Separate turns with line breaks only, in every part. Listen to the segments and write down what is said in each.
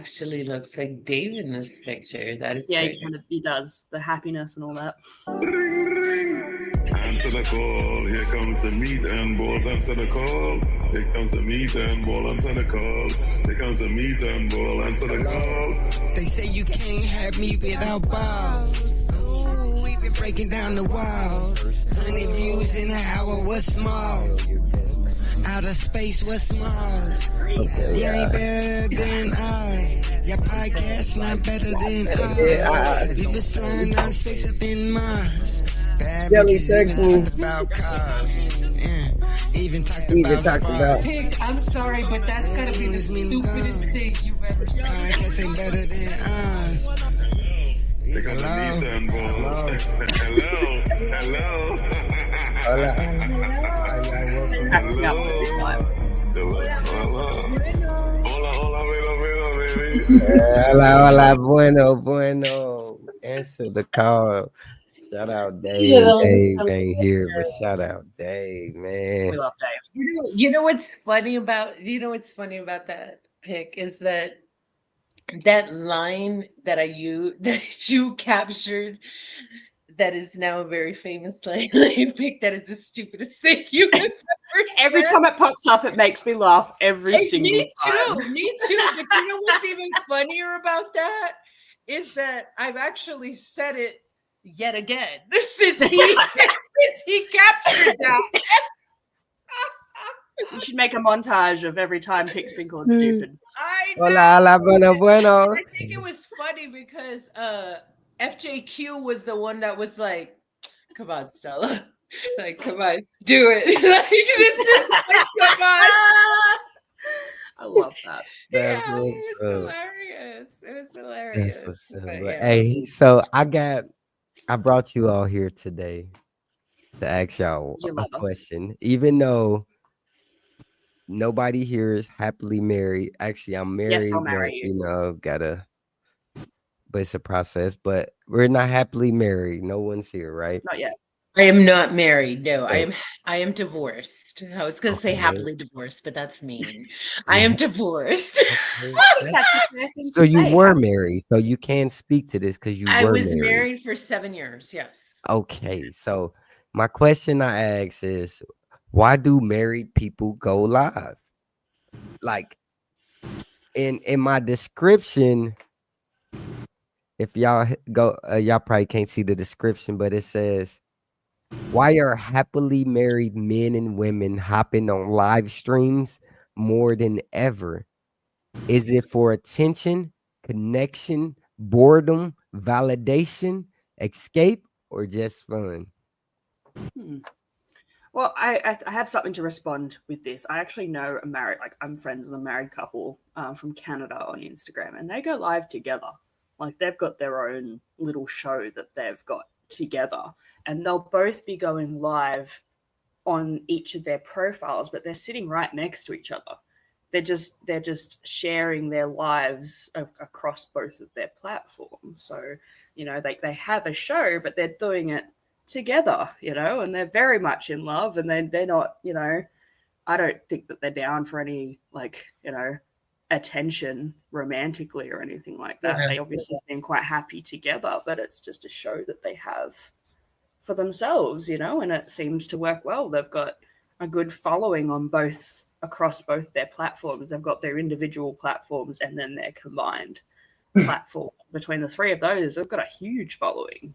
actually looks like Dave in this picture. That is
Yeah,
great.
he does the happiness and all that.
Ring, ring. Answer the call. Here comes the meat and balls. Answer the call. Here comes the meat and ball. Answer the call. Here comes the meat and ball. Answer the call.
They say you can't have me without balls. Ooh, we been breaking down the walls. 100 views in an hour, what's small? Outer space, what's Mars?
Okay,
You ain't better than us. Your podcast not better than us. We was flying out space up in Mars. Bad
Jelly,
bitches
text
even
me.
talked about cars. Yeah. Even talked
Even
about
talked about-
sparks.
Pig, I'm sorry, but that's gotta be the stupidest thing you've ever seen.
Podcast ain't better than us.
Here comes the meat and balls. Hello. Hello.
Hola.
Catching up with this time.
Hello. Hola, hola, baby.
Hola, hola, bueno. Answer the call. Shout out Dave. Dave ain't here, but shout out Dave, man.
We love Dave.
You know what's funny about that pic is that line that that you captured, that is now a very famous line pic. That is the stupidest thing you could ever
Every
said.
time it pops up, it makes me laugh every single
Me
time.
too. Me too. But you know what's even funnier about that is that I've actually said it yet again since he captured that.
You should make a montage of every time Pic's been called stupid.
I know.
Hola, hola, bueno.
I think it was funny because FJQ was the one that was like, "Come on, Stella, like, come on, do it." Like, this is like, come on.
I love that.
That's
Yeah,
what's
it was
up.
hilarious. It was hilarious.
That's what's up.
But,
But,
yeah.
hey, so I brought you all here today to ask y'all
You
a
love us.
question. Even though nobody here is happily married. Actually, I'm married.
Yes, I'll marry
but,
you.
but it's a process. But we're not happily married. No one's here, right?
Not yet.
I am not married. No,
Oh.
I am divorced. I was gonna say
Okay.
happily divorced, but that's mean. I am divorced.
Okay.
That's a fair thing
So
to
you
say.
were married. So you can speak to this because you
I
were
was
married.
married for 7 years. Yes.
Okay. So my question I ask is, why do married people go live? Like in my description, if y'all go, y'all probably can't see the description, but it says, why are happily married men and women hopping on live streams more than ever? Is it for attention, connection, boredom, validation, escape, or just fun?
Well, I have something to respond with this. I actually know I'm friends with a married couple from Canada on Instagram, and they go live together. Like, they've got their own little show that they've got together, and they'll both be going live on each of their profiles, but they're sitting right next to each other. They're just sharing their lives across both of their platforms. So, they have a show, but they're doing it together, and they're very much in love, and they're not, I don't think that they're down for any, attention romantically or anything like that.
Yeah.
They obviously seem quite happy together, but it's just a show that they have for themselves, and it seems to work well. They've got a good following across both their platforms. They've got their individual platforms and then their combined platform. Between the three of those, they've got a huge following,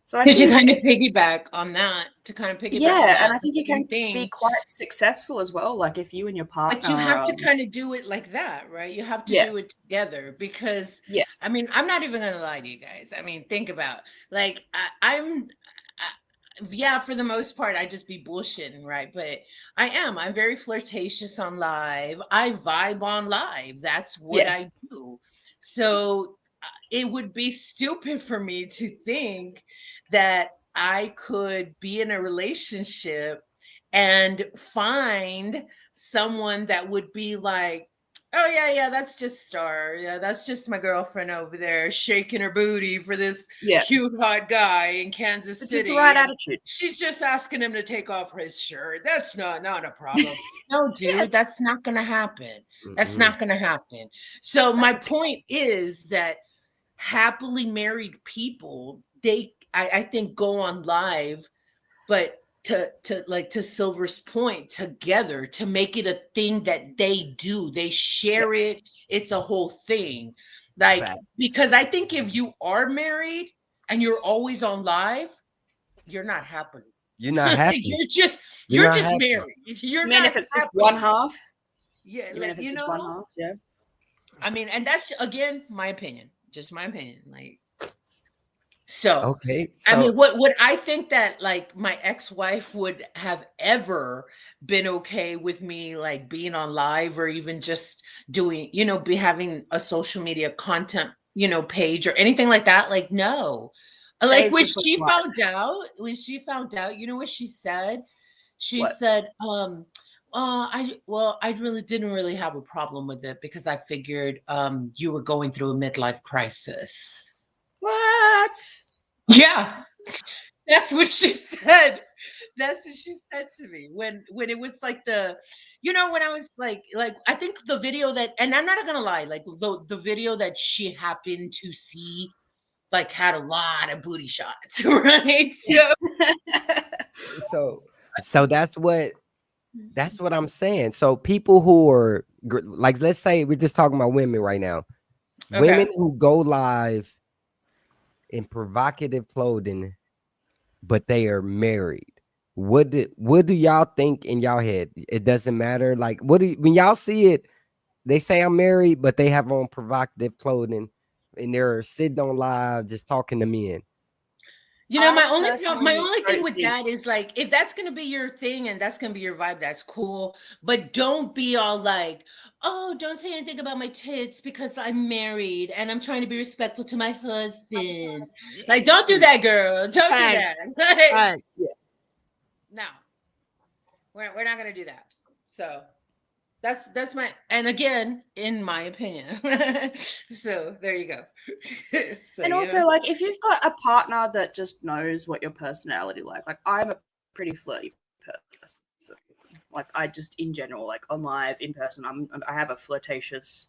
So I
Did you
think
kind of piggyback on that? To kind of piggyback on
yeah,
that
and I think you can
thing.
be quite successful as well. Like, if you and your partner,
But you have to kind of do it like that, right? You have to
Yeah.
do it together because,
Yeah.
I mean, I'm not even going to lie to you guys. I mean, think about, like, yeah, for the most part, I just be bullshitting, right? But I'm very flirtatious on live. I vibe on live. That's what
Yes.
I do. So it would be stupid for me to think that I could be in a relationship and find someone that would be like, Oh yeah, that's just Star. Yeah, that's just my girlfriend over there shaking her booty for this
Yeah,
cute hot guy in Kansas
it's just the
City.
right
And
attitude.
she's just asking him to take off his shirt. That's not a problem. No, dude,
Yes.
that's not gonna happen. That's
Mm-mm.
not gonna happen. So my
That's the
point is that happily married people, I think go on live, but to Silver's point, together to make it a thing that they do. They share it. It's a whole thing. Like,
Fact.
because I think if you are married and you're always on live, you're not happy.
You're not happy.
you're
not
just
happy.
married. You're
I mean,
not
if it's just
happy.
one half,
Yeah,
even
like,
if it's
you
just
know,
one half, yeah.
I mean, and that's again my opinion, just my opinion. Like, so
Okay.
I
So
mean, what I think that like my ex-wife would have ever been okay with me like being on live or even just doing, be having a social media content, page or anything like that. Like, no. Like
Dave
when
just looks
she
like-
found out, you know what she said? She
What?
said, I really didn't really have a problem with it because I figured you were going through a midlife crisis.
What?
Yeah, that's what she said. That's what she said to me when it was like when I was like I think the video that, and I'm not gonna lie, like the video that she happened to see like had a lot of booty shots, right?
so that's what I'm saying. So people who are like, let's say we're just talking about women right now.
Okay.
Women who go live in provocative clothing, but they are married. What do y'all think in y'all head? It doesn't matter. Like, when y'all see it, they say I'm married, but they have on provocative clothing and they're sitting on live just talking to men.
My
I
only
personally
thing
don't
with
think-
that is like, if that's gonna be your thing and that's gonna be your vibe, that's cool. But don't be all like, oh, don't say anything about my tits because I'm married and I'm trying to be respectful to my husband. Like, don't do that, girl. Don't do that. Like, no, we're not gonna do that. So that's my, and again, in my opinion. So there you go. So,
And also, like, if you've got a partner that just knows what your personality like I'm a pretty flirty person. Like, I just, in general, like on live, in person, I have a flirtatious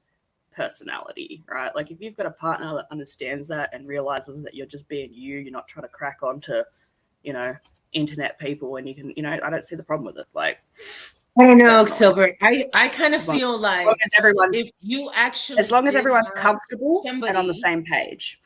personality, right? Like, if you've got a partner that understands that and realizes that you're just being you're not trying to crack on to, internet people, and you can, I don't see the problem with it. Like,
I don't know,
That's not-
Silver. I kind of
As long-
feel
as
like
long as everyone's,
if you actually
as long as
did
everyone's
have
comfortable and on the
somebody-
same page.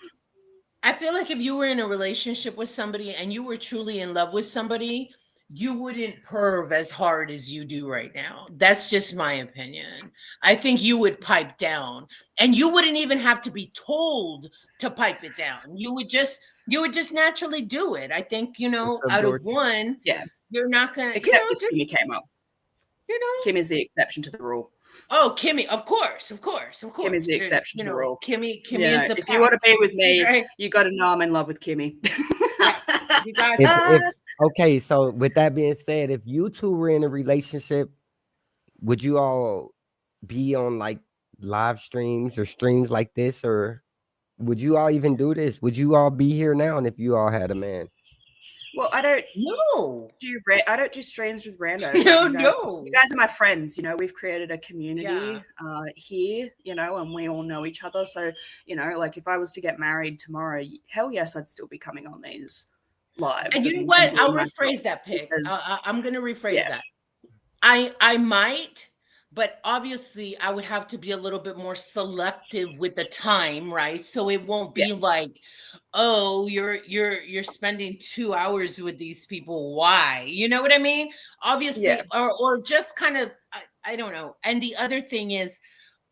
I feel like if you were in a relationship with somebody and you were truly in love with somebody, you wouldn't perv as hard as you do right now. That's just my opinion. I think you would pipe down, and you wouldn't even have to be told to pipe it down. You would just naturally do it. I think,
What's up,
out
George?
of one,
Yeah.
you're not gonna,
Except if
just,
Kimmy came up. Kim is the exception to the rule.
Oh, Kimmy, of course.
Kim is the exception to the rule.
Kimmy
Yeah,
is the
if you want to be with me,
right?
you got to know I'm in love with Kimmy.
You got
Okay, so with that being said, if you two were in a relationship, would you all be on like live streams or streams like this, or would you all even do this? Would you all be here now? And if you all had a man,
Well, I don't
no.
do streams with randos.
No.
You guys are my friends. We've created a community here. And we all know each other. So like if I was to get married tomorrow, hell yes, I'd still be coming on these lives.
And you know what?
doing
I'll
my
rephrase
job
that, Pic.
because-
I'm going to rephrase
Yeah.
that. I might, but obviously I would have to be a little bit more selective with the time, right? So it won't be like, oh, you're spending 2 hours with these people. Why? You know what I mean? Obviously,
Yeah.
or just kind of, I don't know. And the other thing is,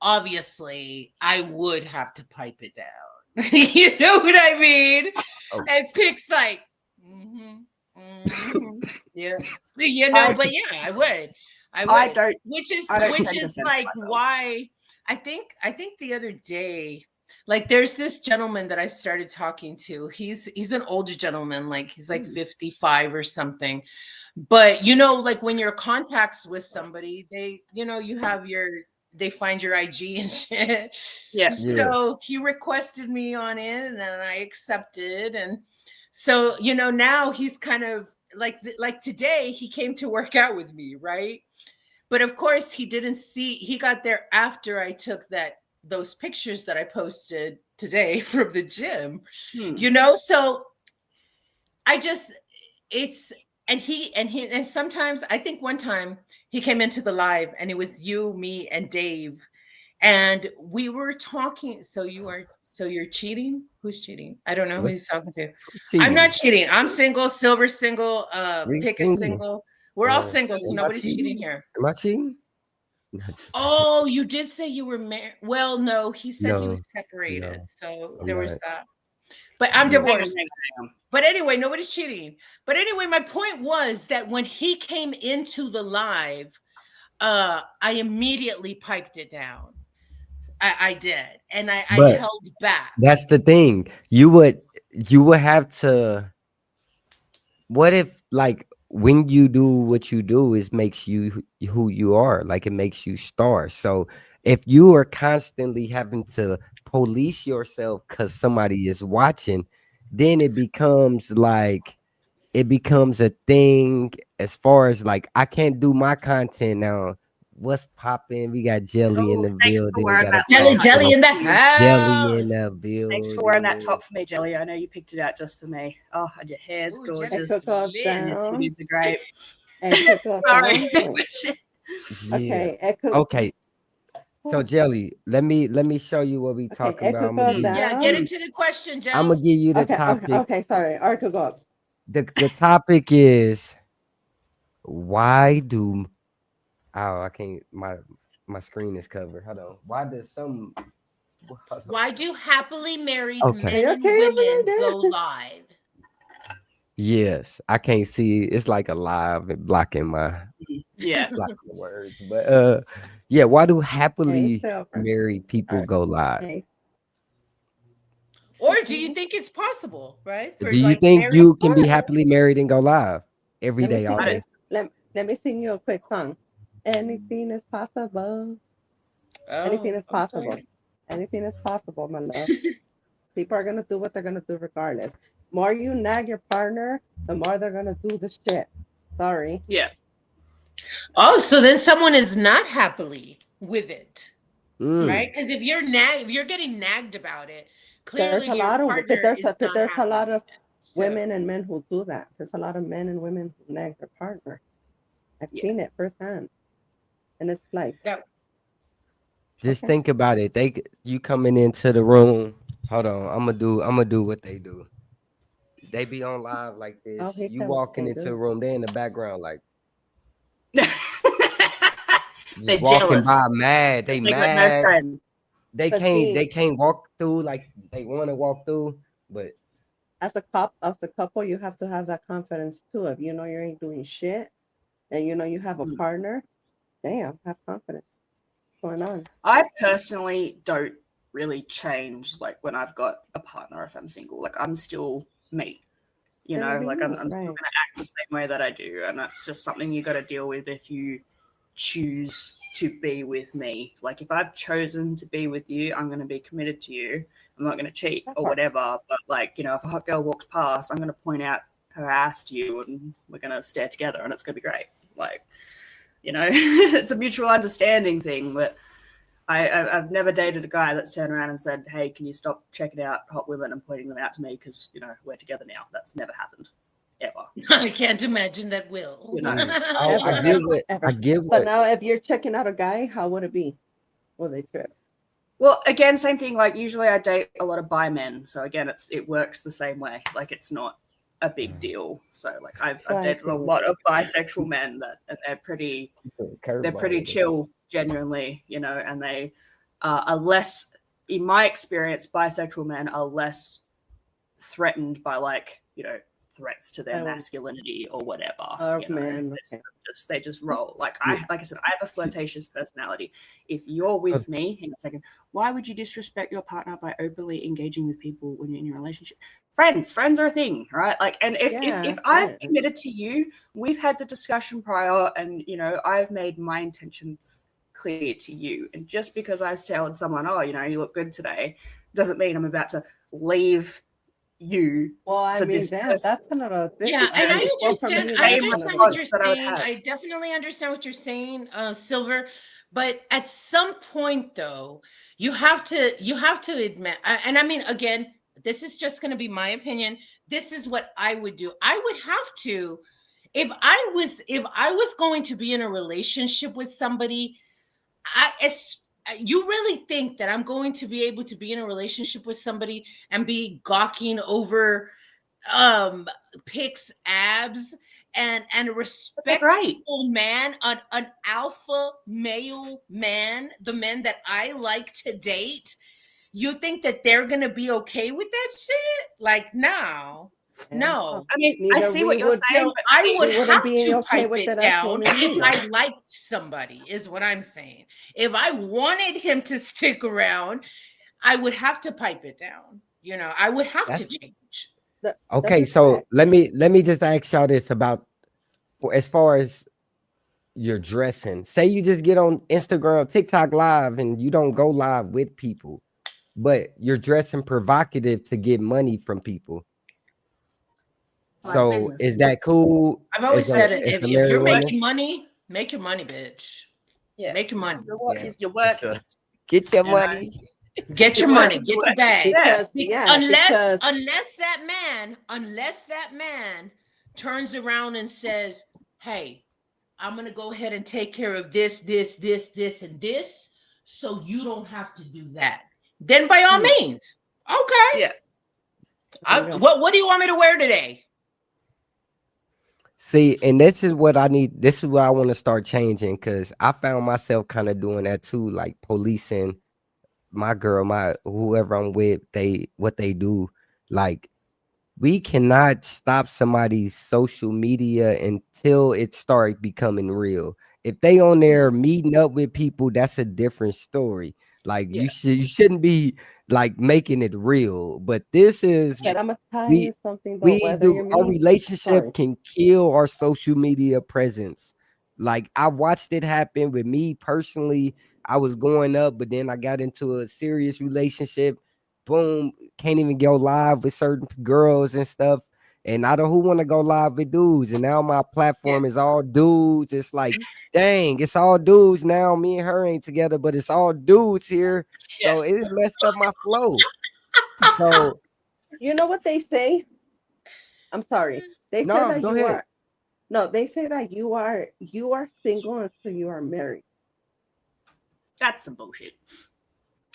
obviously, I would have to pipe it down. You know what I mean?
Oh.
And Pic's like, yeah, but yeah, I would.
I don't
Which is
take offense
like
myself.
why I think the other day, like there's this gentleman that I started talking to. He's an older gentleman, like he's like 55 or something. But like when you're contacts with somebody, they, you have your they find your IG and shit.
Yeah.
So he requested me on it, and then I accepted. And so, you know, now he's kind of like today he came to work out with me, right? But of course he didn't see, he got there after I took those pictures that I posted today from the gym, you know? So I just, it's, and sometimes I think one time he came into the live and it was you, me, and Dave. And we were talking. So you're cheating? Who's cheating? I don't know who he's talking to. I'm not cheating. I'm single, Silver single, Pic is single. We're all single, so nobody's cheating here.
Am I cheating?
Oh, you did say you were married. Well, no, he said he was separated. So there was that. But I'm divorced. But anyway, nobody's cheating. But anyway, my point was that when he came into the live, I immediately piped it down. I did. And I held back.
That's the thing. You would have to, what if, like, when you do what you do, it makes you who you are. Like, it makes you star. So if you are constantly having to police yourself because somebody is watching, then it becomes a thing as far as like, I can't do my content now. What's popping? We got Jelly in the building.
Jelly in the house.
Jelly in the building.
Thanks for wearing that top for me, Jelly. I know you picked it out just for me. Oh, and your hair's gorgeous. And your titties are great. Sorry.
Okay. So Jelly, let me show you what we talking about.
Get into the question, Jelly.
I'm gonna give you the topic.
Okay, sorry. Arco, go up.
The topic is, why do I can't, my screen is covered. Hold on.
Why do happily married men and women go live?
Yes, I can't see. It's like a live blocking my blocking the words. But why do happily married people go live?
Or do you think it's possible, right?
Do you think you can be happily married and go live every day, all day?
Let me sing you a quick song. Anything is possible. Anything is possible.
Okay.
Anything is possible, my love. People are gonna do what they're gonna do regardless. More you nag your partner, the more they're gonna do the shit. Sorry.
Yeah.
Oh, so then someone is not happily with it, right? Because if you're getting nagged about it, clearly
there's a lot of women and men who do that. There's a lot of men and women who nag their partner. I've seen it firsthand, and it's like
just think about it. You coming into the room. Hold on, I'm gonna do what they do. They be on live like this. You walking into the room, they in the background like
they
walking
jealous.
by mad. They mad.
No friends.
They can't walk through like they want to walk through. But
as a couple, you have to have that confidence too. If you know you ain't doing shit, and you know you have a partner, damn, have confidence. What's going on?
I personally don't really change like when I've got a partner if I'm single. Like I'm still me. You know, like I'm still gonna act the same way that I do. And that's just something you gotta deal with if you choose to be with me. Like if I've chosen to be with you, I'm gonna be committed to you. I'm not gonna cheat or whatever. But like, you know, if a hot girl walks past, I'm gonna point out her ass to you and we're gonna stare together and it's gonna be great. Like, you know, it's a mutual understanding thing. But I've never dated a guy that's turned around and said, hey, can you stop checking out hot women and pointing them out to me because, you know, we're together now. That's never happened, ever.
I can't imagine that will.
You know?
I get what.
But now if you're checking out a guy, how would it be? Will they trip?
Well, again, same thing. Like usually I date a lot of bi men. So again, it works the same way. Like it's not a big deal. So like I've dated a lot of bisexual men and they're pretty chill, genuinely, you know, and they are less, in my experience, bisexual men are less threatened by like, you know, threats to their masculinity or whatever. You know, they just roll. Like I said, I have a flirtatious personality. If you're with me, hang on a second, why would you disrespect your partner by openly engaging with people when you're in your relationship? Friends are a thing, right? Like, and if I've committed to you, we've had the discussion prior, and you know, I've made my intentions clear to you. And just because I tell someone, oh, you look good today, doesn't mean I'm about to leave you.
Well, I
for
mean,
this
that's
person.
another thing.
Yeah, and I
Well, for
understand.
me,
I
that's
same
understand
another
what
response
you're
that I would
saying.
have.
I definitely understand what you're saying, Silver. But at some point, though, you have to admit. And I mean, again, this is just going to be my opinion. This is what I would do. I would have to, if I was going to be in a relationship with somebody. You really think that I'm going to be able to be in a relationship with somebody and be gawking over Pic's abs and a respectful man, an alpha male man, the men that I like to date? You think that they're gonna be okay with that shit? Like, no. No.
I mean, I
Neither
see what
we
you're
would-
saying.
No,
but
I
see,
would
we wouldn't
have
be
to
okay
pipe
with
it
that
down
absolutely
if
neither.
I liked somebody, is what I'm saying. If I wanted him to stick around, I would have to pipe it down. I would have to change.
Okay, so let me just ask y'all this about as far as your dressing. Say you just get on Instagram, TikTok live, and you don't go live with people, but you're dressing provocative to get money from people. So is that cool?
I've always said it. If you're
woman?
making money, make your money, bitch.
Yeah.
Make your money.
You're working.
Get your money.
Get your money. Get the bag.
Because,
Unless that man turns around and says, "Hey, I'm gonna go ahead and take care of this, and this, so you don't have to do that." Then by all means, okay.
Yeah.
What do you want me to wear today?
See, and this is what I need. This is what I want to start changing, because I found myself kind of doing that too, like policing my girl, whoever I'm with, what they do. Like, we cannot stop somebody's social media until it starts becoming real. If they on there meeting up with people, that's a different story. Like, you shouldn't be like making it real. But this is
I'm gonna tell you something though.
Our relationship can kill our social media presence. Like, I watched it happen with me personally. I was going up, but then I got into a serious relationship. Boom, can't even go live with certain girls and stuff. And I don't who want to go live with dudes. And now my platform is all dudes. It's like, dang, it's all dudes now. Me and her ain't together, but it's all dudes here. So it messed up my flow. So
you know what they say? I'm sorry. They say that you are. No, they say that you are single until you are married.
That's some bullshit.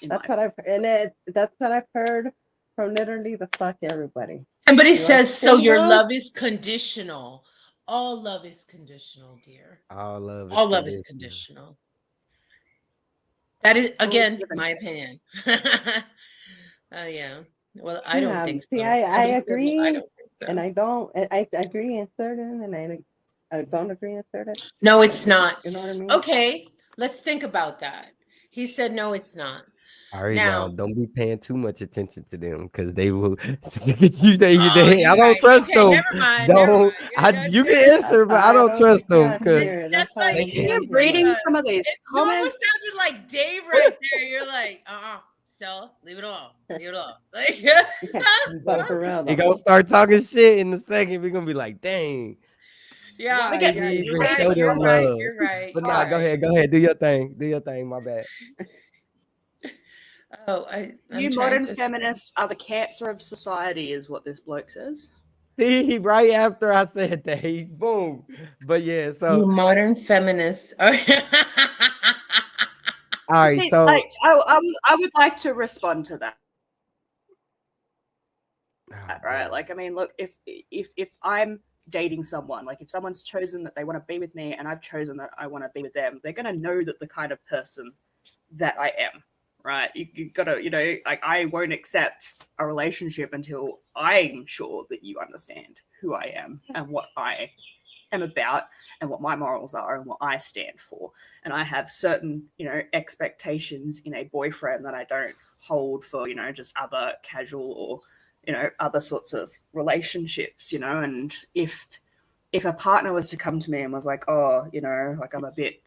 That's what I've heard from literally the fuck everybody.
Somebody says, so your love is conditional. All love is conditional, dear.
All love
is conditional. That is, again, my opinion. Yeah. Well, I don't think so.
See, I agree,
I don't think so.
and I don't. I agree in certain, and I don't agree in certain.
No, it's not.
You know what I mean?
Okay, let's think about that. He said, no, it's not.
All right, now don't be paying too much attention to them, because they will I don't trust them.
Never mind.
You can answer, but I don't trust them.
That's like
you're reading some of these comments.
You almost sounded like Dave right there. You're like, Stella, leave it alone. Leave it alone. Like,
but for real,
he gonna start talking shit in a second. We're gonna be like, dang.
Yeah,
you're
right.
But nah, go ahead. Do your thing. My bad.
You modern feminists are the cancer of society, is what this bloke says.
See, right after I said that, he boom. But yeah, so
you modern feminists.
All right,
see,
so
I would like to respond to that. Right? Like, I mean, look, if I'm dating someone, like if someone's chosen that they want to be with me and I've chosen that I want to be with them, they're gonna know that the kind of person that I am. Right, you gotta, like, I won't accept a relationship until I'm sure that you understand who I am and what I am about and what my morals are and what I stand for. And I have certain, expectations in a boyfriend that I don't hold for, just other casual or, other sorts of relationships, And if a partner was to come to me and was like, oh, like I'm a bit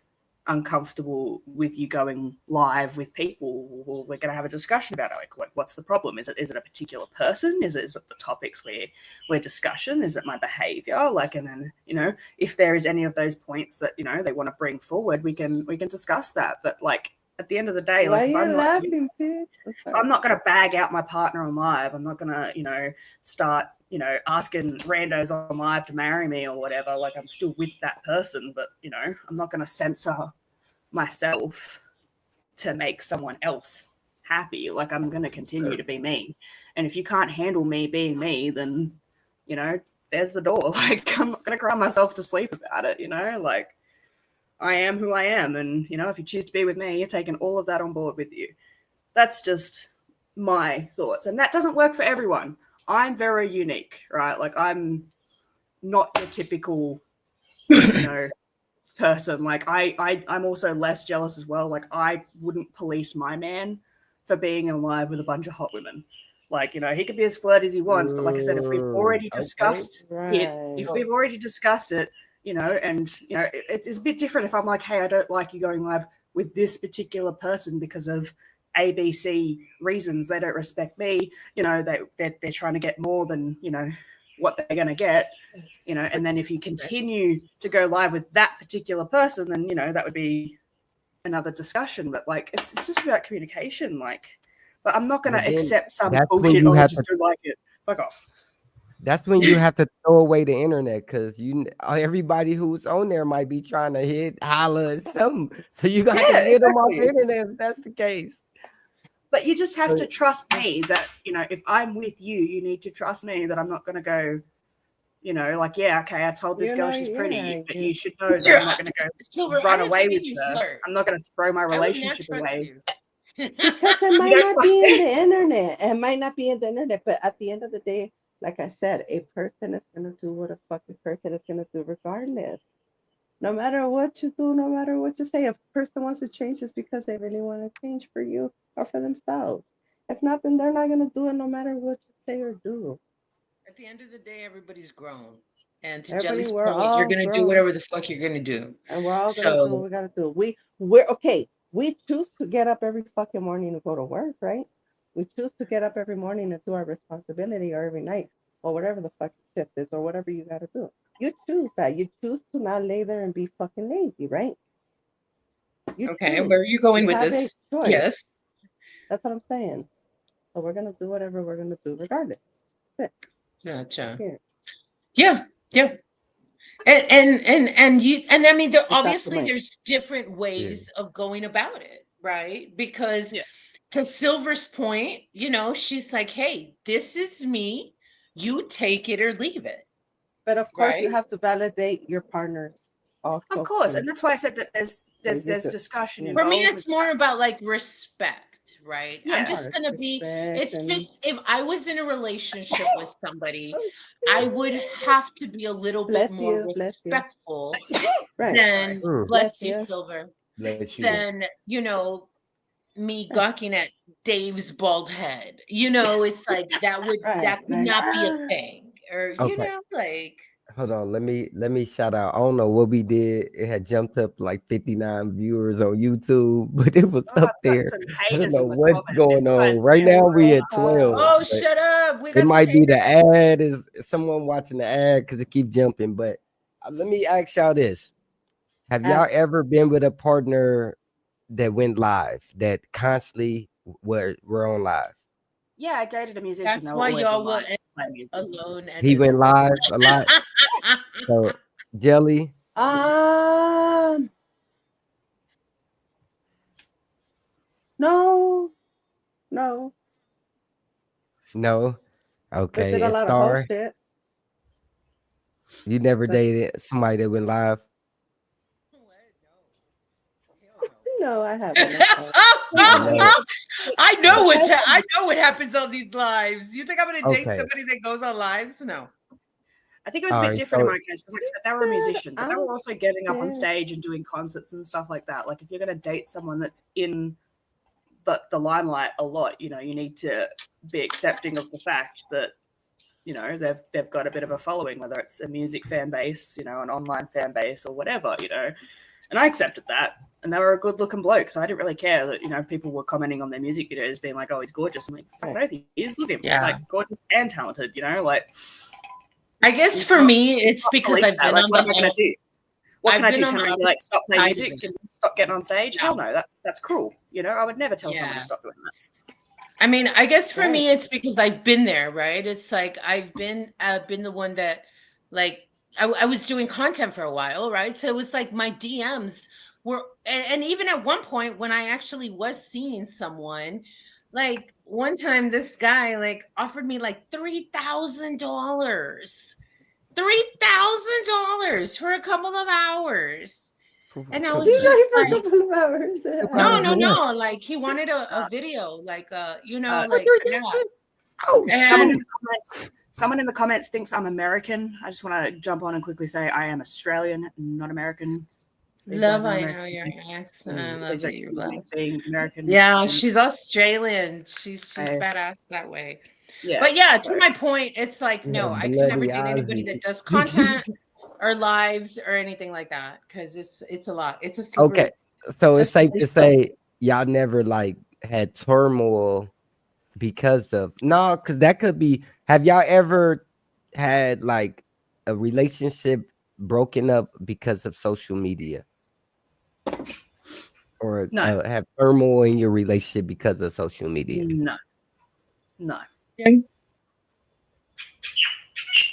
uncomfortable with you going live with people, well, we're going to have a discussion about it. Like, what's the problem? Is it a particular person? Is it the topics we're discussion? Is it my behavior? Like, and then, you know, if there is any of those points that, you know, they want to bring forward, we can discuss that. But like, at the end of the day,
Why
like, if
are you
I'm
laughing, bitch?
I'm not going to bag out my partner on live. I'm not going to, you know, start, you know, asking randos on live to marry me or whatever. Like, I'm still with that person, but, you know, I'm not going to censor myself to make someone else happy. Like, I'm going to continue to be me. And if you can't handle me being me, then, you know, there's the door. Like, I'm not going to cry myself to sleep about it, you know? Like, I am who I am. And, you know, if you choose to be with me, you're taking all of that on board with you. That's just my thoughts. And that doesn't work for everyone. I'm very unique, right? Like, I'm not your typical, you know, person. Like, I'm also less jealous as well. Like, I wouldn't police my man for being in live with a bunch of hot women. Like, you know, he could be as flirty as he wants, but like I said, if we've already discussed it, you know, and, you know, it's a bit different if I'm like, hey, I don't like you going live with this particular person because of ABC reasons. They don't respect me. You know, they're trying to get more than, you know, what they're going to get, you know, and then if you continue to go live with that particular person, then, you know, that would be another discussion. But like, it's just about communication. Like, but I'm not going to accept some bullshit. Oh, I just don't like it. Fuck off.
That's when you have to throw away the internet, because everybody who's on there might be trying to holler at something. So you got to get them off the internet if that's the case.
But you just have to trust me that, you know, if I'm with you, you need to trust me that I'm not going to go, you know, like, yeah, okay, I told this girl she's pretty, but you should know that I'm not going to go run away with her. I'm not going to throw my relationship away.
Because it might not be in the internet. It might not be in the internet, but at the end of the day, like I said, a person is going to do what a fucking person is going to do regardless. No matter what you do, no matter what you say, if a person wants to change, it's because they really want to change for you or for themselves. If not, then they're not going to do it no matter what you say or do.
At the end of the day, everybody's grown. And to Jelly's point, you're going to do whatever the fuck you're going to do.
And we're all going to do what we got to do. We're okay. We choose to get up every fucking morning to go to work, right? We choose to get up every morning and do our responsibility, or every night, or whatever the fucking shift is, or whatever you got to do. You choose that. You choose to not lay there and be fucking lazy, right?
Okay, where are you going with this? Yes.
That's what I'm saying. So we're going to do whatever we're going to do regardless. That's it.
Gotcha. Yeah. And you, and I mean, obviously there's different ways of going about it, right? Because to Silver's point, you know, she's like, hey, this is me. You take it or leave it.
But of course, you have to validate your partners.
Of course, and that's why I said that there's discussion.
For me, it's more about like respect, right? Yeah. I'm just gonna be. It's just if I was in a relationship with somebody, I would have to be a little bit more respectful than bless you, Silver. Than, you know, me gawking at Dave's bald head. You know, it's like that could not be a thing. Or you know, like,
hold on, let me shout out. I don't know what we did. It had jumped up like 59 viewers on YouTube, but it was up there. I don't know what's going on. Right now we at 12.
Oh, shut up.
It might be the ad, is someone watching the ad, because it keeps jumping. But let me ask y'all this. Have y'all ever been with a partner that went live, that constantly were on live?
Yeah, I dated a musician.
That's why y'all were alone.
He went live a lot. So, Jelly?
No.
Okay.
Did a lot of bullshit.
You never dated somebody that went live?
No, I haven't.
I know what happens on these lives. You think I'm going to date somebody that goes on lives? No.
I think it was a bit different in my case, because they were a musician, but they were also getting up on stage and doing concerts and stuff like that. Like, if you're going to date someone that's in the limelight a lot, you know, you need to be accepting of the fact that, you know, they've got a bit of a following, whether it's a music fan base, you know, an online fan base or whatever, you know. And I accepted that. And they were a good looking bloke. So I didn't really care that, you know, people were commenting on their music videos being like, oh, he's gorgeous. I'm like, fuck no, he is. Look at him.
Yeah.
Like, gorgeous and talented, you know? Like,
I guess for me, it's because I've been
like,
on
what
the
am I going to do? What can I do?
on
Tell
the
me, like, stop playing
side
music
of it.
and stop getting on stage?
No.
Hell no, that's cruel. You know, I would never tell someone
Yeah.
to stop doing that.
I mean, I guess for
Right.
me, it's because I've been there, right? It's like I've been the one that, like, I was doing content for a while, right? So it was like my DMs were, and even at one point when I actually was seeing someone, like one time this guy like offered me like $3,000 for a couple of hours. And I was
He's
just
like for a
like,
couple of hours.
no. Like he wanted a video, like you know, like yeah.
Oh,
And
Someone in the comments thinks I'm American. I just want to jump on and quickly say I am Australian, not American.
love, I know your accent. I love
Please
that you
excuse me
love.
being American.
Yeah, she's Australian. She's
I-
badass that way.
Yeah.
But yeah, to my point, it's like no,
Yeah,
I can never
bloody
date anybody
Ozzy.
that does content or lives or anything like that because it's a lot. It's a slippery.
Okay, so
It's
it's safe
a
to say y'all never like had turmoil because of because that could be. Have y'all ever had like a relationship broken up because of social media, or
No.
have turmoil in your relationship because of social media?
No.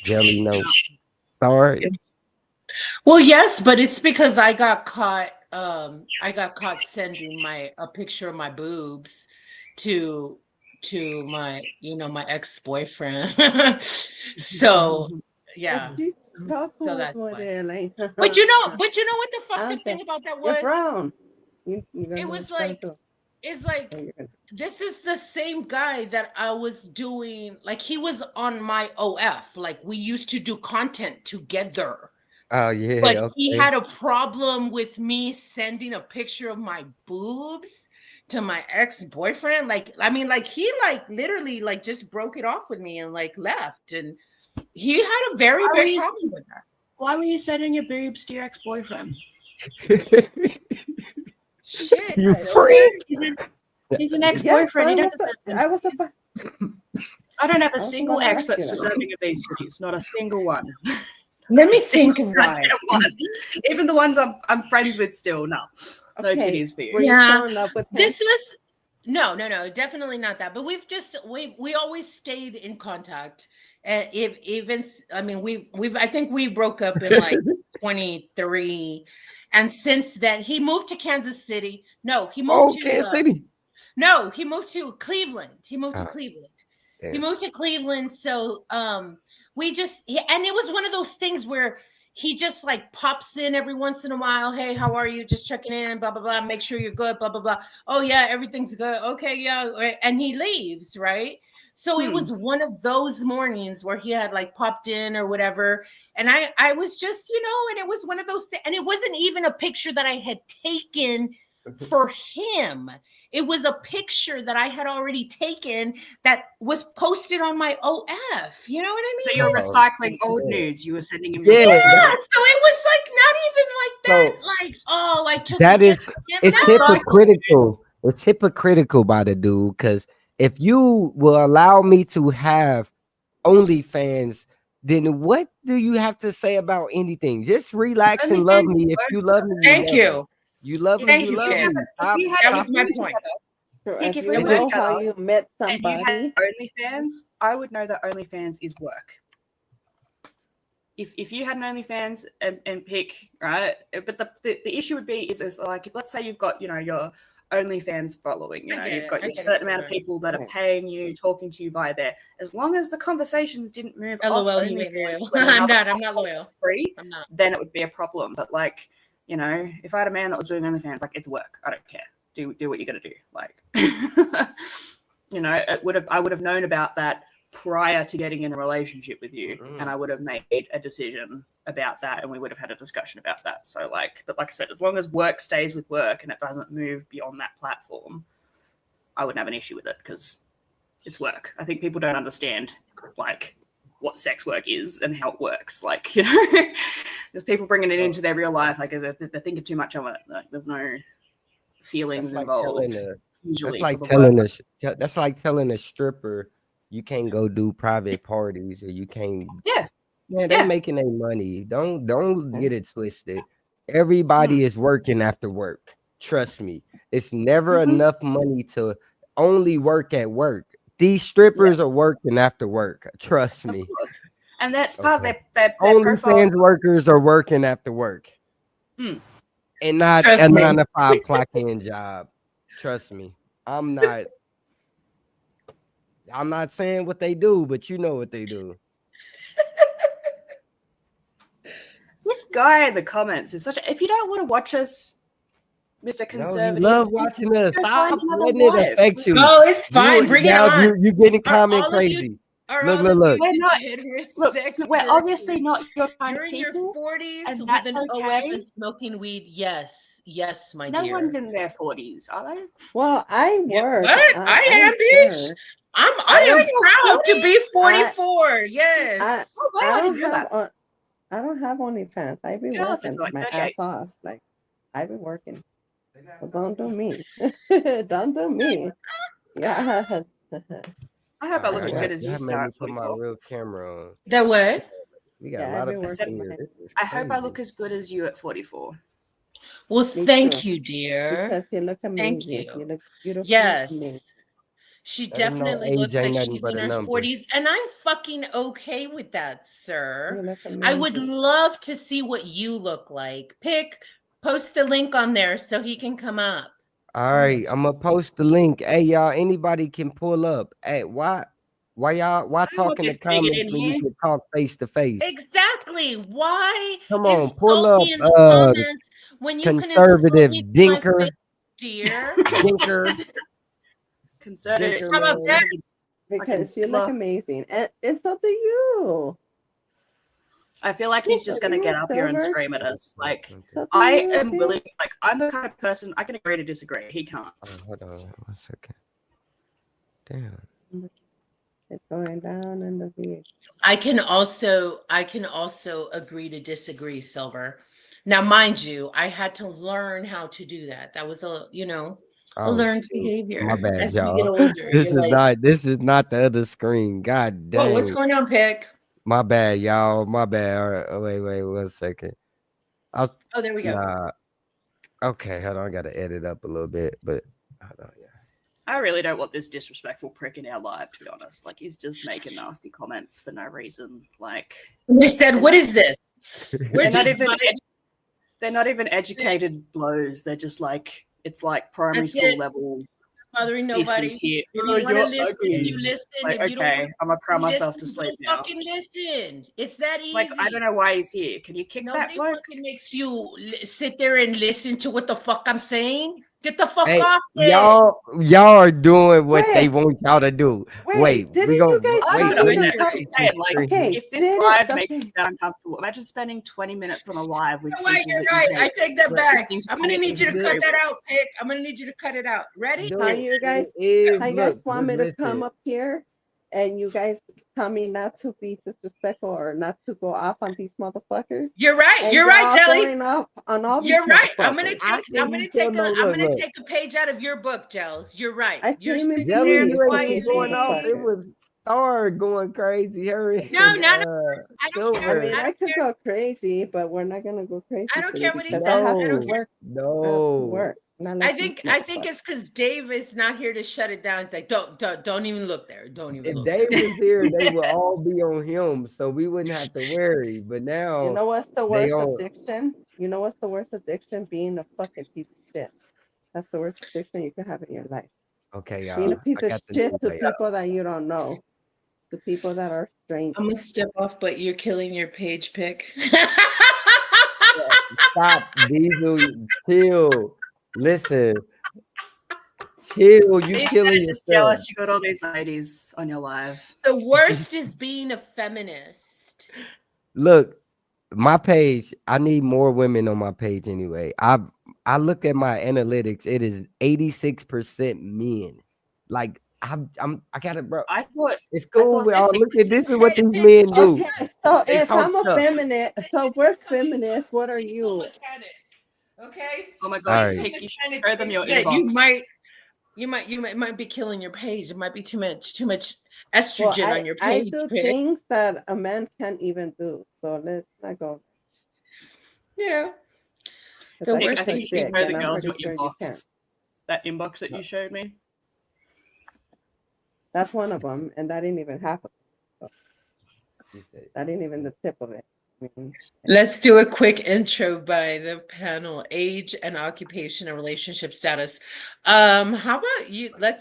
Jelly, no. Sorry.
Well, yes, but it's because I got caught sending a picture of my boobs to my my ex-boyfriend. So yeah. So that's why.
Like,
But you know what the fucked up
Okay.
thing about that
you're
was?
brown.
It was like it's like this is the same guy that I was doing, like he was on my OF. Like we used to do content together.
Oh yeah.
But he
okay.
had a problem with me sending a picture of my boobs to my ex-boyfriend. Like, I mean, like he like literally like just broke it off with me and like left. And he had a very big problem with that.
Why were you sending your boobs to your ex-boyfriend?
Shit.
You
I don't
freak.
know.
He's an ex-boyfriend.
Yes,
I don't have a
was
single
about to
ex
ask
that's
you that.
deserving of these titties. Not a single one.
Let me think of why.
Goddamn one. Even the ones I'm friends with still, no. No
Okay.
titties for
Were
you.
you
Yeah.
showing up with him?
This was no, definitely not that. But we always stayed in contact. I think we broke up in like 23, and since then he moved to Kansas City. No, he moved
Kansas City.
No, he moved to Cleveland. He moved to
Oh,
Cleveland.
damn.
He moved to Cleveland. So and it was one of those things where he just like pops in every once in a while. Hey, how are you? Just checking in, blah, blah, blah. Make sure you're good, blah, blah, blah. Oh, yeah, everything's good. Okay, yeah. And he leaves, right? So it was one of those mornings where he had like popped in or whatever. And I was just, and it was one of those things. And it wasn't even a picture that I had taken for him. It was a picture that I had already taken that was posted on my OF. You know what I mean?
So you're recycling old nudes. You were sending him.
Yeah.
Yeah, so it was like not even like that. Like, oh, I took
That
it
is,
just for him.
it's
No.
hypocritical. It's hypocritical by the dude, because if you will allow me to have OnlyFans, then what do you have to say about anything? Just relax and love me. If you love me,
Thank you.
You love me.
Thank
You
you,
love
Ken.
me.
That was my point.
So
Pick
if
your
you
friends
know
together,
how you met
And you
somebody,
had OnlyFans, I would know that OnlyFans is work. If you had an OnlyFans and Pic, right? But the issue would be is like, if let's say you've got your OnlyFans following, you've got your certain amount of people that are paying you, talking to you by there. As long as the conversations didn't move
LOL,
off
you ain't
OnlyFans
loyal.
when
I'm
another
not loyal.
free,
I'm not.
then it would be a problem. But like, if I had a man that was doing OnlyFans, like, it's work. I don't care. Do what you got to do. Like, I would have known about that prior to getting in a relationship with you, and I would have made a decision about that, and we would have had a discussion about that. So but like I said, as long as work stays with work and it doesn't move beyond that platform, I wouldn't have an issue with it because it's work. I think people don't understand like what sex work is and how it works. Like, you know, there's people bringing it into their real life. Like they're thinking too much of it. Like there's no feelings involved. Usually,
that's like telling a stripper you can't go do private parties or you can't.
Yeah,
man, they're making their money. Don't get it twisted. Everybody is working after work. Trust me, it's never enough money to only work at work. These strippers are working after work. Trust me.
And that's part of their
OnlyFans workers are working after work. And not a 9 to 5 clock in job. Trust me. I'm not saying what they do, but you know what they do.
This guy in the comments is if you don't want to watch us, Mr. Conservative,
you love watching us. Stop letting it affect you.
Oh, it's fine. Bring it on.
You're getting comment crazy. Look.
We're obviously not your kind
You're
of
in your
people.
40s
and
with
that's
an
okay.
OF smoking weed. Yes, my
no
dear.
one's in their 40s, are they?
Well, I work.
What? I am, bitch. I am proud to be 44. Yes.
I don't have OnlyFans. I've been working my ass off. Like I've been working. So don't do me. Don't do me. Yeah.
I hope I look as good as you start.
Put my real camera on.
That what?
We got a lot of people here.
I hope I look as good as you at 44.
Well, thank you, dear.
Because you look amazing.
Thank you.
You look beautiful.
Yes. She definitely looks like she's in her 40s, and I'm fucking okay with that, sir. I would love to see what you look like. Post the link on there so he can come up.
All right, I'm gonna post the link. Hey, y'all, anybody can pull up. Hey, why talk in the comments when you can talk face to face?
Exactly. Why?
Come on, pull up.
When you
conservative dinker,
dear.
dinker.
Conservative.
How about that?
Because you look amazing, and it's up to you.
I feel like he's just going to get up here and scream at us. Like, I am willing, like, I'm the kind of person, I can agree to disagree. He can't.
Oh, hold on 1 second. Damn.
It's going down in the beach.
I can also agree to disagree, Silver. Now, mind you, I had to learn how to do that. That was a learned behavior.
My bad,
as
y'all.
we get older.
This is not the other screen. God damn.
What's going on, Pic?
My bad, y'all. My bad. All right, wait 1 second.
There we go.
Okay, hold on. I gotta edit up a little bit, but hold on, yeah.
I really don't want this disrespectful prick in our live, to be honest. Like, he's just making nasty comments for no reason. Like,
they said, "What is this?"
They're not even educated blows. They're just like, it's like primary school level.
Bothering nobody.
Here.
If you want to listen, you listen.
Like,
if you
okay,
don't,
I'm gonna cry myself to sleep now.
Fucking listen. It's that easy.
Like, I don't know why he's here. Can you kick that bloke?
Nobody fucking makes you sit there and listen to what the fuck I'm saying. Get the fuck off there.
Y'all are doing what they want y'all to do. Wait,
we gonna
if this live makes you that uncomfortable, imagine spending 20 minutes on a live with people.
You're right. I take that back. I'm gonna need you to cut that out, Pic. I'm gonna need you to cut it out. Ready?
How you guys want me to come up here and you guys tell me not to be disrespectful or not to go off on these motherfuckers?
You're right. You're right, Telly.
You're
right. I'm gonna take a page out of your book, Gels. You're right. You're sitting there
going off. It was Star going crazy. Hurry.
No. I don't care.
I could go crazy, but we're not gonna go crazy.
I don't care what he says.
I don't
care.
Work.
I think it's because Dave is not here to shut it down. It's like don't even look there. Don't even.
If Dave was here, they would all be on him, so we wouldn't have to worry. But now,
you know what's the worst addiction? You know what's the worst addiction? Being a fucking piece of shit. That's the worst addiction you can have in your life.
Okay, y'all.
Being a piece of shit to people that you don't know, to people that are strange.
I'm gonna step off, but you're killing your page, Pic.
Stop, Diesel. Chill. Listen, chill. You killing yourself.
Jealous you got all these ladies on your live.
The worst is being a feminist.
Look, my page. I need more women on my page anyway. I look at my analytics. It is 86% men. Like I gotta, bro.
I thought
It's
I
cool.
thought
We
this
all
thing
look
was
at this
just
is what these
Pic,
men do.
Okay, so
They
if
talk
I'm a
tough.
feminist, so we're feminists, what are you?
Mechanic, okay?
oh my
All
god,
right.
Pic, you should
Mechanic
show them
thinks
your
that
inbox.
you might be killing your page. It might be too much
Well,
estrogen on your
I
page,
do
Pic.
things that a man can't even do. So let's not go.
You know,
Because
the
I
Pic,
can
I
worst
think
suck
you
is
should
dick,
show
and
the
I'm
girls
pretty
your
sure you can't.
inbox. That inbox that you showed me.
That's one of them, and that ain't even half of it. So
He said,
that ain't even the tip of it. I mean, shit.
Let's do a quick intro by the panel: age and occupation and relationship status. How about you? How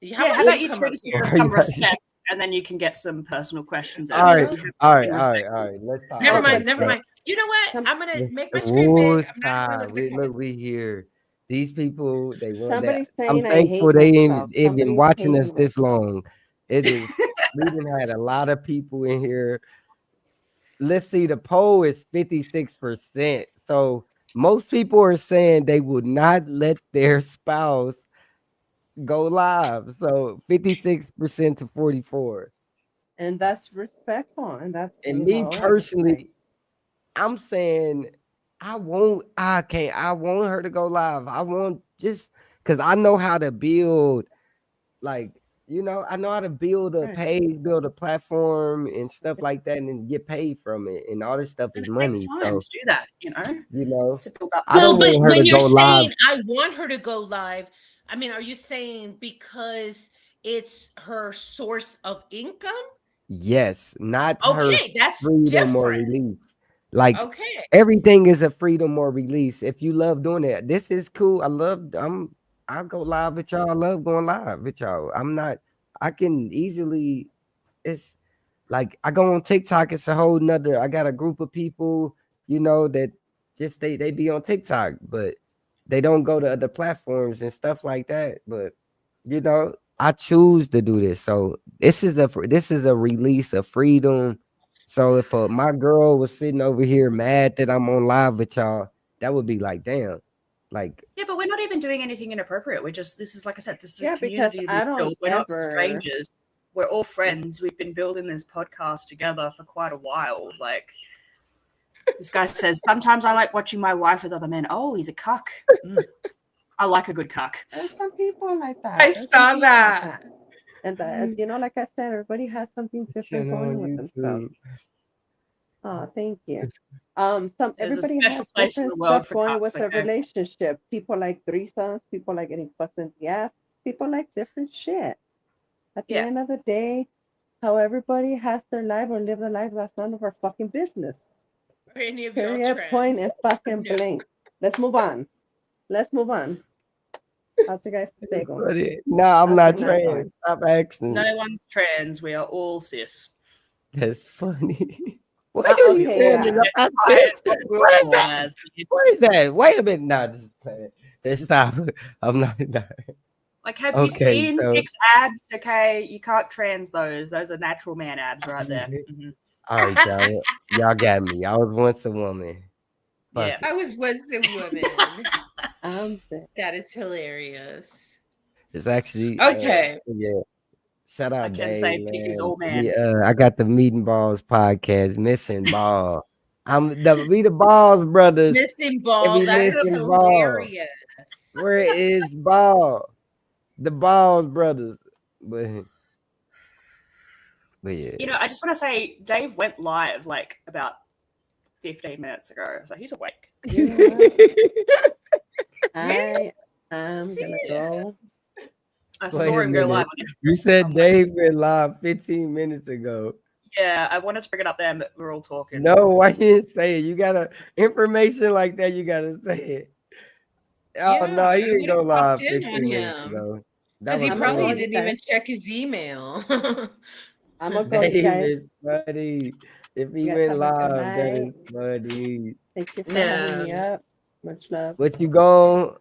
Yeah, how
about
about
you
you
come
treat
up
us
here?
with
Are you
some
guys-
respect, and then you can get some personal questions
all
out.
right,
Because you have
all
to
right,
be
all right,
respectful.
all right. Let's talk.
Never
Oh,
mind,
but
never mind. You know what? I'm gonna
Let's
make my screen big. I'm not gonna lift the head.
Look, we these people. They want that.
somebody's
I'm
saying I
thankful
hate
they
myself.
ain't been
Somebody's
watching us
hating
this
myself.
long. It is. We done had a lot of people in here. Let's see. The poll is 56%. So most people are saying they would not let their spouse go live. So 56% to 44.
And that's respectful, and that's
And me
it's like,
personally, I'm saying I want her to go live. I want just because I know how to build, like, I know how to build a
right.
page, build a platform and stuff like that, and then get paid from it. And all this stuff
And
is
it takes
money.
time
So,
to do that, to build up
I
that.
don't
Well, but
want her to
when you're
go live.
saying I want her to go live, I mean, are you saying because it's her source of income?
Yes, not her
Okay, that's
freedom or
different.
release. Like
Okay.
everything is a freedom or release. If you love doing it, this is cool. I'll go live with y'all. I love going live with y'all. I can easily, it's like I go on TikTok, it's a whole nother. I got a group of people, that just they be on TikTok, but they don't go to other platforms and stuff like that. But I choose to do this. So this is a release of freedom. So if my girl was sitting over here mad that I'm on live with y'all, that would be like, damn, like
Yeah, but we're not even doing anything inappropriate. This is, like I said, this is
Yeah,
a
because
community
I
we've
don't
built. We're not
ever.
strangers. We're all friends. We've been building this podcast together for quite a while. Like, this guy says, sometimes I like watching my wife with other men. Oh, he's a cuck. I like a good cuck.
There's some people like that.
I
There's some
saw
people like
that.
And like I said, everybody has something different
channel
going
on
with themselves.
YouTube.
Oh, thank you.
There's a
Everybody
special
has
place in
different
the world
stuff
for
going
cucks,
with their
okay?
relationship. People like threesomes. People like getting fucked in the ass. People like different shit. At the
Yeah.
end of the day, how everybody has their life or live their life, that's none of our fucking business.
Are any of y'all
Period,
trans?
point, and fucking
No.
blank. Let's move on. How's you guys today going?
No, I'm
How's
not
your night
trans.
going?
Stop asking.
No one's trans. We are all cis.
That's funny. What are you
Okay,
saying?
yeah.
It's what we're
What is
born
that?
as.
What is that? Wait a minute. No, just playing. Just stop. I'm not.
Like, have you
Okay,
seen
so-
Pic's abs? Okay, you can't trans those. Those are natural man abs right there. Mhm.
All right, y'all got me. I was once a woman. Fuck
Yeah.
it.
I was once a woman.
Sick.
That is hilarious.
It's actually
Okay.
yeah. Shout out
I can
Dave,
say Pic is
man.
all man.
I got the Meat Ballz Podcast, missing ball. We the Balls brothers.
Missing ball.
we
That is
missing ball.
hilarious.
Where is Ball? The Balls brothers. But yeah.
You know, I just want to say Dave went live like about 15 minutes ago, so he's awake.
You know what? I am gonna go.
I
Wait
saw
a
him go live.
minute. You said Dave went live 15 minutes ago.
Yeah, I wanted to bring it up there, but we're all talking.
No, why you didn't say it? You gotta information like that. You gotta say it. Oh
Yeah,
no, he
I
didn't go
would've
live
popped in
15
on
minutes
him.
ago.
Because he
I'm
probably
going,
didn't
guys.
even check his email.
I'm gonna go, you
Dave
guys.
is funny. If he
You guys
went
have a good
live, that is
night.
funny.
Thank you for having me
No.
up. Much love.
What you going?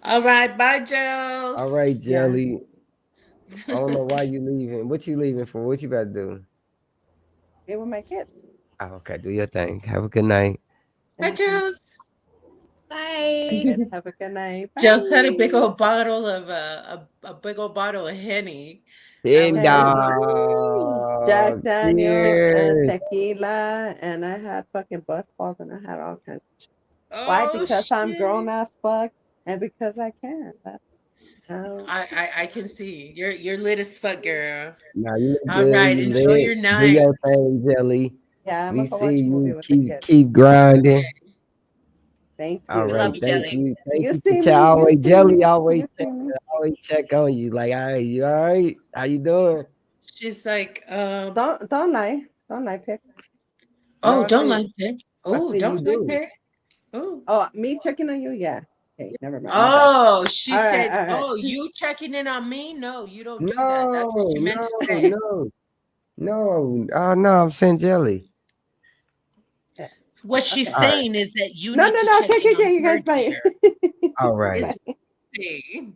All right, bye, Gels.
All right,
Yeah.
Jelly. I don't know why you leaving. What you leaving for? What you about to do?
Get with my kids.
Oh, okay, do your thing. Have a good night.
Bye, Gels.
Bye.
Have a good night.
Just had a big
Bye.
old bottle of a big old bottle of Henny. I
And
was
Hey,
like,
Jack
dog.
Daniel and
Cheers.
tequila, and I had fucking bus balls, and I had all kinds. Why?
oh
Because I'm grown
shit.
as fuck, and because I can. That's how.
I can see. You're lit as fuck, girl.
Now you look
All
good.
right,
You
enjoy
lit.
your
Do
night.
your thing, Jelly.
Yeah, I'm
We
gonna go
see
watch a movie
you.
with the kids.
Keep grinding.
Thank
All
you.
We love
right.
you,
Thank
Jelly.
you. Thank
You
you
see
for
me?
always
You see
Jelly.
me?
Always
You see me?
check on you. Like, hey, you all right? How you doing?
She's like,
Don't lie. Don't lie, Pick.
No,
oh,
I
don't
see.
like her.
I
Oh,
see you
don't like
do.
her. Oh.
Oh, me checking on you? Yeah. Okay, never mind. My bad.
Oh, she
All right,
said,
all right.
"Oh, you checking in on me? No, you don't do that." That's what
No,
you meant to
no,
say.
no, no. Oh no, I'm saying Jelly.
Yeah.
What she's
Okay.
All right.
saying is that you
No,
need
no,
to
no.
check
Okay,
in
okay,
on
okay. You
her,
guys, bye.
dear.
All
Is
right.
what she's saying.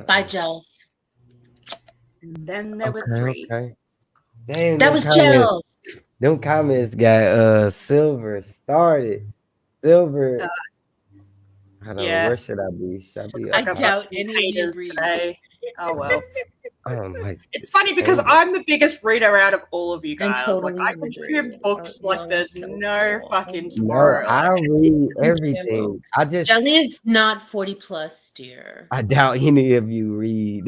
Bye, Gels.
And then there were
Okay,
three.
okay. Damn,
That was Gels.
them comments got Silver started. Silver. Hold on,
Yeah.
where should I be? Should I be
Looks
up
like
I
I've
top?
got
doubt
some
any of you
haters
read.
today. Oh well.
Oh my.
It's funny because
Silver.
I'm the biggest reader out of all of you
I'm
guys.
totally
Like I
in the
consume
grade.
books
Oh,
like
y'all
there's
so
no
cool.
fucking
No,
tomorrow.
I
Like,
read everything.
Jelly is not 40 plus, dear.
I doubt any of you read.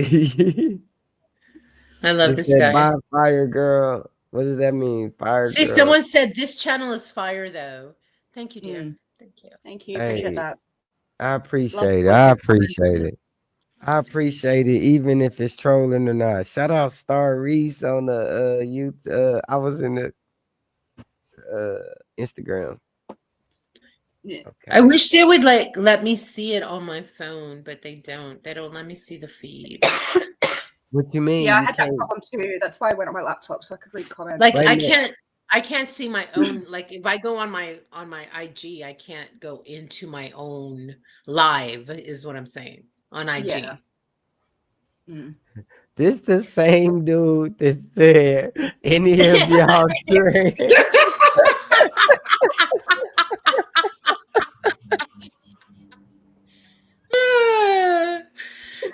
I love
It
this
said
guy.
bye fire girl. What does that mean? Fire
See,
girl.
someone said this channel is fire, though. Thank you, dear. Thank you.
thank you. Appreciate
Hey,
that.
I
Love
appreciate it.
positive
I
comments.
appreciate it. I appreciate it, even if it's trolling or not. Shout out Star Reese on the youth. I was in the Instagram.
Yeah.
I
Okay.
wish they would like let me see it on my phone, but they don't. They don't let me see the feed.
What you mean?
Yeah, I
You
had that
can't.
problem too. That's why I went on my laptop so I could read comments.
Like
Wait a
I
minute.
can't see my own, like if I go on my IG, I can't go into my own live is what I'm saying on IG.
Yeah. Mm.
This the same dude that's there. Any of y'all stream?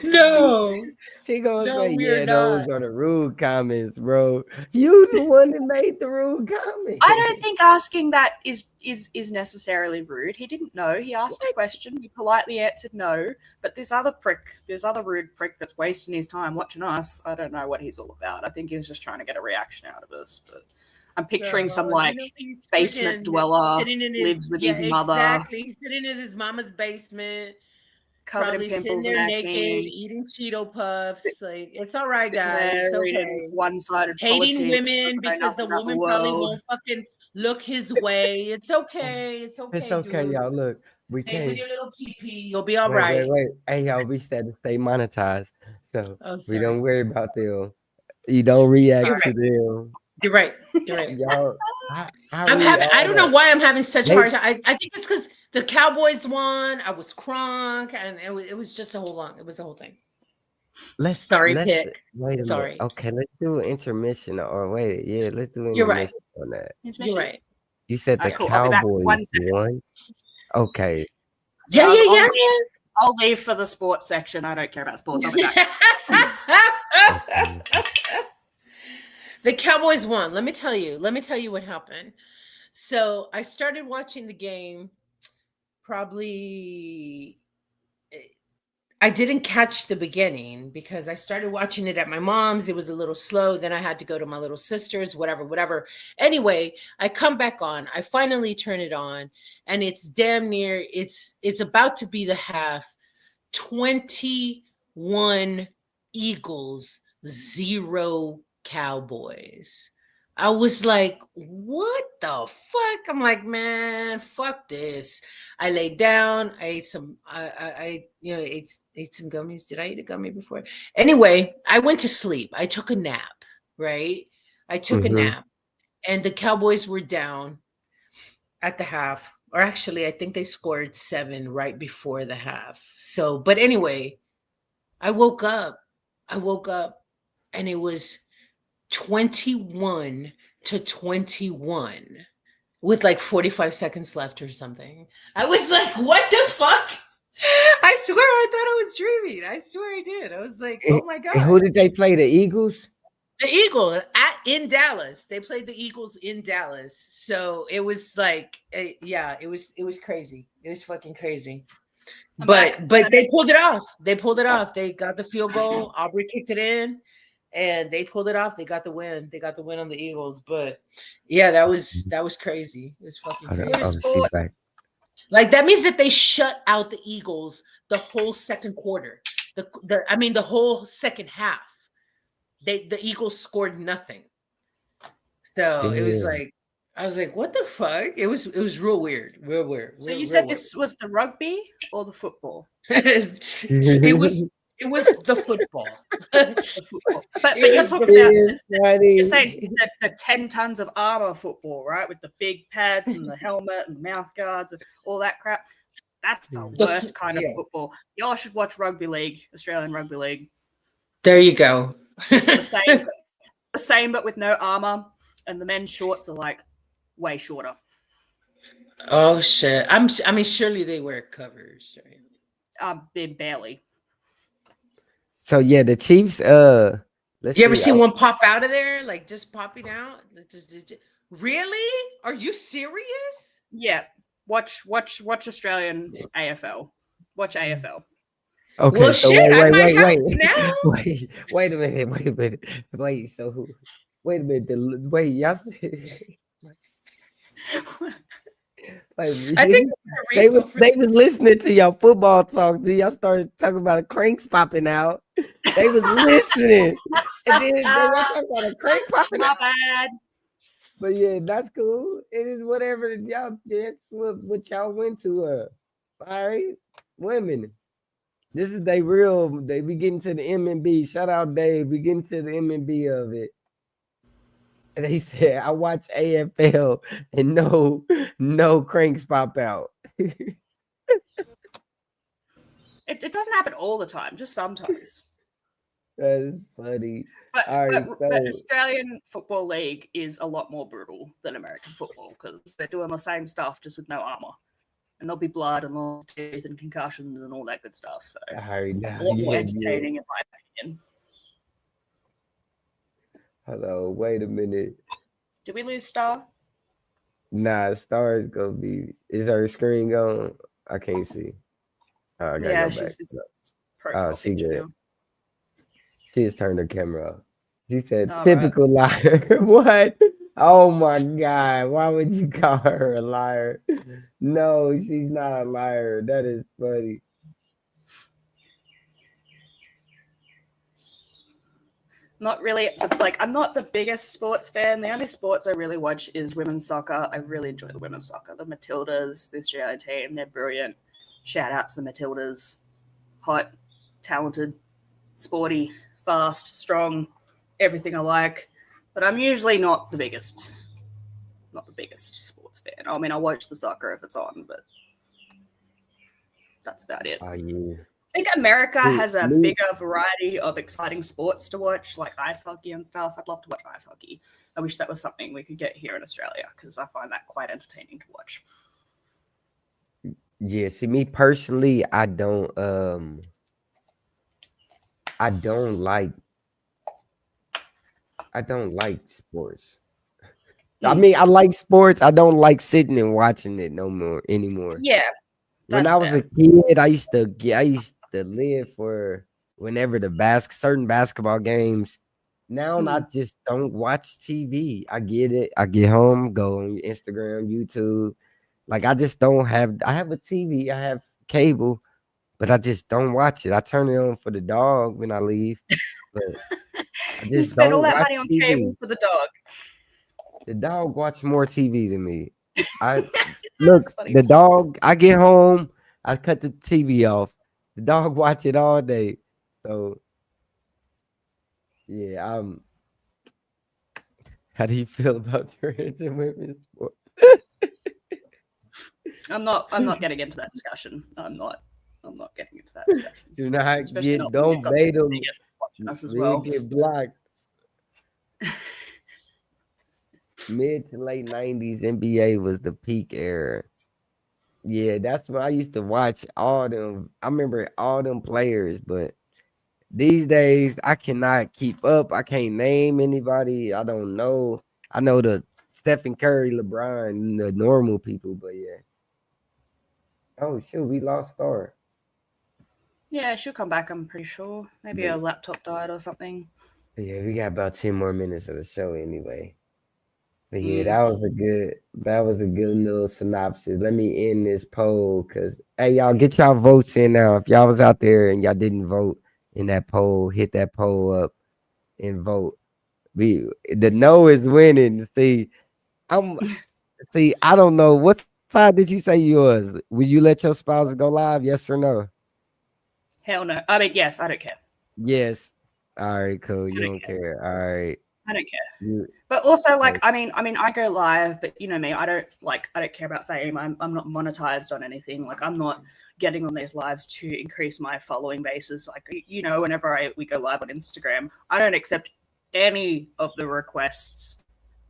No,
He gonna
no,
say,
we're
yeah,
not.
those are the rude comments, bro. You the one that made the rude comment.
I don't think asking that is necessarily rude. He didn't know. He asked a question. He politely answered no. But this other rude prick that's wasting his time watching us, I don't know what he's all about. I think he's just trying to get a reaction out of us. But I'm picturing some
Girl,
like
he's
basement
freaking
dweller
sitting in
lives with his
yeah,
mother,
exactly. He's sitting in his mama's basement,
covered
probably
in
sitting
pimples
there
and
naked,
acne,
eating Cheeto puffs.
sit-
Like it's all right,
sitting
guys. It's
there reading
okay.
one-sided
Hating
politics,
women
doesn't know
because the
nothing about the
woman probably
world.
won't fucking look his way. It's okay. It's okay,
It's okay,
dude.
y'all. Look, we
Stay with
can't.
your little pee. You'll be all
Wait,
right.
wait. Hey, y'all, we said to stay monetized, so
Oh,
we
sorry.
don't worry about them. You don't react
You're
to
right.
them,
You're right. You're right.
y'all. I
I'm
read
having. I
all
don't know
that.
why I'm having such a
They-
hard time. I think it's because the Cowboys won. I was crunk, and it was just a whole long. It was a whole thing.
Let's
Sorry, Pick.
wait a
Sorry.
minute. Okay, let's do an intermission. Or wait, yeah, let's do an
You're right.
intermission on that.
You're right.
You said the
Alright, cool. I'll be back in 1
Cowboys
second.
won. Okay,
Yeah,
I'll-
yeah,
I'll leave for the sports section. I don't care about sports. I'll be back.
yeah. The Cowboys won. Let me tell you what happened. So I started watching the game. Probably I didn't catch the beginning because I started watching it at my mom's. It was a little slow. Then I had to go to my little sister's, whatever. Anyway, I come back on. I finally turn it on, and it's damn near, it's about to be the half. 21 Eagles, 0 Cowboys. I was like, what the fuck? I'm like, man, fuck this. I laid down. I ate some, I ate some gummies. Did I eat a gummy before? Anyway, I went to sleep. I took a nap, right? I took a nap, and the Cowboys were down at the half. Or actually, I think they scored 7 right before the half. So, but anyway, I woke up and it was 21 to 21 with like 45 seconds left or something. I was like, what the fuck? I swear I thought I was dreaming. I swear I did. I was like, oh my
And who
God.
did they play? The Eagles?
The Eagles in Dallas. They played the Eagles in Dallas. So it was like, yeah, it was crazy. It was fucking crazy. But they pulled it off. They pulled it off. They got the field goal. Aubrey kicked it in, and they pulled it off. They got the win. They got the win on the Eagles. But yeah, that was crazy. It was fucking crazy. Like that means that they shut out the Eagles the whole second quarter. The whole second half. The Eagles scored nothing. So it was like, I was like, what the fuck? It was real weird. Real weird.
So you said this was the rugby or the football?
It was the football.
The football. But you're talking about you're saying the 10 tons of armor football, right? With the big pads and the helmet and mouth guards and all that crap. That's the worst kind of football. Y'all should watch rugby league, Australian rugby league.
There you go.
It's the same, but with no armor, and the men's shorts are like way shorter.
Oh shit! I mean, surely they wear covers, right?
Barely.
So yeah, the Chiefs.
You ever see one pop out of there, like just popping out? Just, really? Are you serious?
Yeah. Watch Australian AFL. Watch AFL.
Okay,
well,
so
shit,
wait a minute. Wait, so wait a minute. Y'all like,
I think
they was listening to y'all football talk. Then y'all started talking about the cranks popping out. They was listening, and then y'all talking about a crank popping out.
Bad.
But yeah, that's cool. It is whatever y'all did. What y'all went to. All right, women. This is they be getting to the M&B. Shout out Dave. We getting to the M&B of it. And they said, I watch AFL and no cranks pop out.
It doesn't happen all the time, just sometimes.
That's funny.
But,
right,
but Australian Football League is a lot more brutal than American football because they're doing the same stuff just with no armor. And there'll be blood and lost teeth and concussions and all that good stuff. So a lot more entertaining in my opinion.
Hello, wait a minute.
Did we lose Star?
Nah, Star is gonna be. Is her screen gone? I can't see. Oh, I gotta go back. She good. She just turned her camera off. She said, "Typical liar." What? Oh my God! Why would you call her a liar? No, she's not a liar. That is funny.
Not really. Like, I'm not the biggest sports fan. The only sports I really watch is women's soccer. I really enjoy the women's soccer. The Matildas, the Australian team, they're brilliant. Shout out to the Matildas. Hot, talented, sporty, fast, strong, everything I like. But I'm usually not the biggest sports fan. I mean, I watch the soccer if it's on, but that's about it.
Oh, yeah.
I think America has a bigger variety of exciting sports to watch, like ice hockey and stuff. I'd love to watch ice hockey. I wish that was something we could get here in Australia because I find that quite entertaining to watch.
Yeah, see, me personally, I don't like sports. I mean, I like sports. I don't like sitting and watching it anymore.
Yeah.
When I was a kid, I used to live for whenever the certain basketball games. Now I just don't watch TV. I get it. I get home, go on Instagram, YouTube. Like I just don't have. I have a TV. I have cable, but I just don't watch it. I turn it on for the dog when I leave. But I just
you spend all that money on cable for the dog.
The dog watches more TV than me. Look, the dog. I get home, I cut the TV off. The dog watch it all day. So, yeah. How do you feel about trans and women's sports?
I'm not getting into that discussion. I'm not getting into that discussion.
Do not don't bait them.
Us as well.
Get blocked. mid to late 90s NBA was the peak era. Yeah, that's when I used to watch all them. I remember all them players, but these days I cannot keep up. I can't name anybody. I don't know. I know the Stephen Curry, LeBron, the normal people, but yeah. Oh shoot, we lost Star.
Yeah, she'll come back, I'm pretty sure. Maybe her laptop died or something.
Yeah, we got about 10 more minutes of the show anyway. But yeah,
Mm.
that was a good little synopsis. Let me end this poll because hey y'all get y'all votes in now. If y'all was out there and y'all didn't vote in that poll, hit that poll up and vote. The no is winning. See, I don't know. What side did you say you was? Will you let your spouse go live? Yes or no?
Hell no. I mean, yes, I don't care.
Yes. All right, cool. You
don't
don't care. All right.
I don't care.
You,
But also, like,
okay.
I mean, I go live, but you know me, I don't care about fame. I'm not monetized on anything. Like, I'm not getting on these lives to increase my following basis. Like, you know, whenever we go live on Instagram, I don't accept any of the requests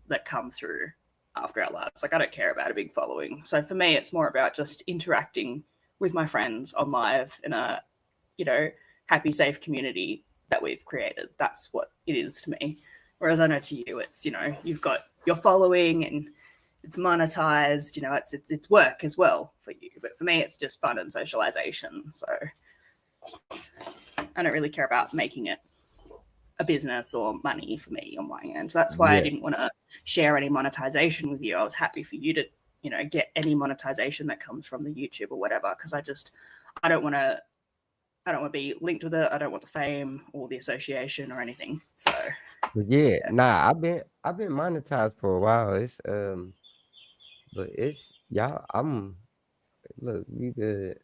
that come through after our lives. Like, I don't care about a big following. So for me, it's more about just interacting with my friends on live in a, you know, happy, safe community that we've created. That's what it is to me. Whereas I know to you, it's, you know, you've got your following and it's monetized, you know, it's work as well for you. But for me, it's just fun and socialization. So I don't really care about making it a business or money for me on my end. So that's why I didn't want to share any monetization with you. I was happy for you to, you know, get any monetization that comes from the YouTube or whatever, because I don't want to be linked with it. I don't want the fame or the association or anything. So
yeah, nah, I've been monetized for a while. It's but it's y'all. Look, we good.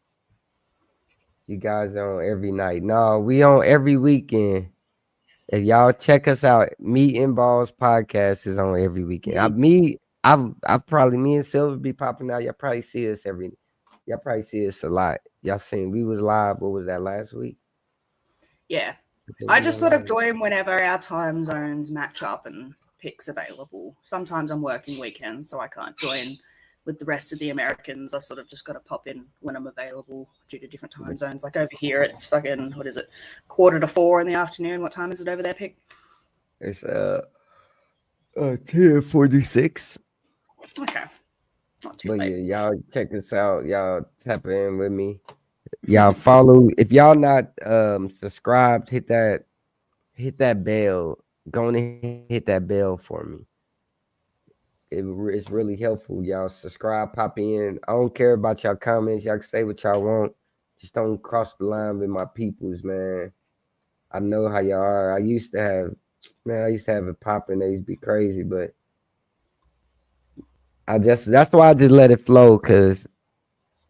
You guys are on every night. No, we on every weekend. If y'all check us out, Meat Ballz Podcast is on every weekend. I probably me and Silver be popping out. Y'all probably see us a lot. Y'all seen we was live. What was that last week?
Yeah. I just sort of join whenever our time zones match up and Pic's available. Sometimes I'm working weekends, so I can't join with the rest of the Americans. I sort of just got to pop in when I'm available due to different time zones. Like over here, it's fucking, 3:45 in the afternoon. What time is it over there, Pic?
It's 10:46.
Okay. Not too
But
late.
yeah, y'all check us out. Y'all tap in with me. Y'all follow. If y'all not subscribed, hit that bell. Go on and hit that bell for me. It's really helpful. Y'all subscribe, pop in. I don't care about y'all comments. Y'all can say what y'all want. Just don't cross the line with my peoples, man. I know how y'all are. I used to have it popping. They used to be crazy, but that's why I just let it flow, because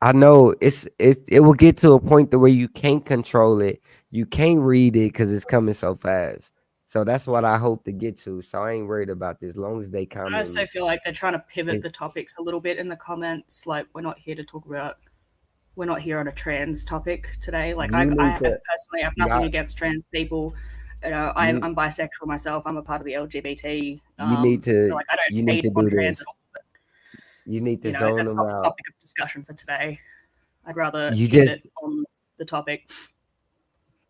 I know it will get to a point to where you can't control it. You can't read it because it's coming so fast. So that's what I hope to get to. So I ain't worried about this. As long as they comment.
I also feel like they're trying to pivot the topics a little bit in the comments. Like, we're not here on a trans topic today. Like, I personally have nothing against trans people. You know, I'm bisexual myself. I'm a part of the LGBT.
You need to.
So, like, I don't
you need to do
trans
this.
at all.
You need to
That's
zone them
not the
out.
topic of discussion for today. I'd rather
You
keep it on the topic.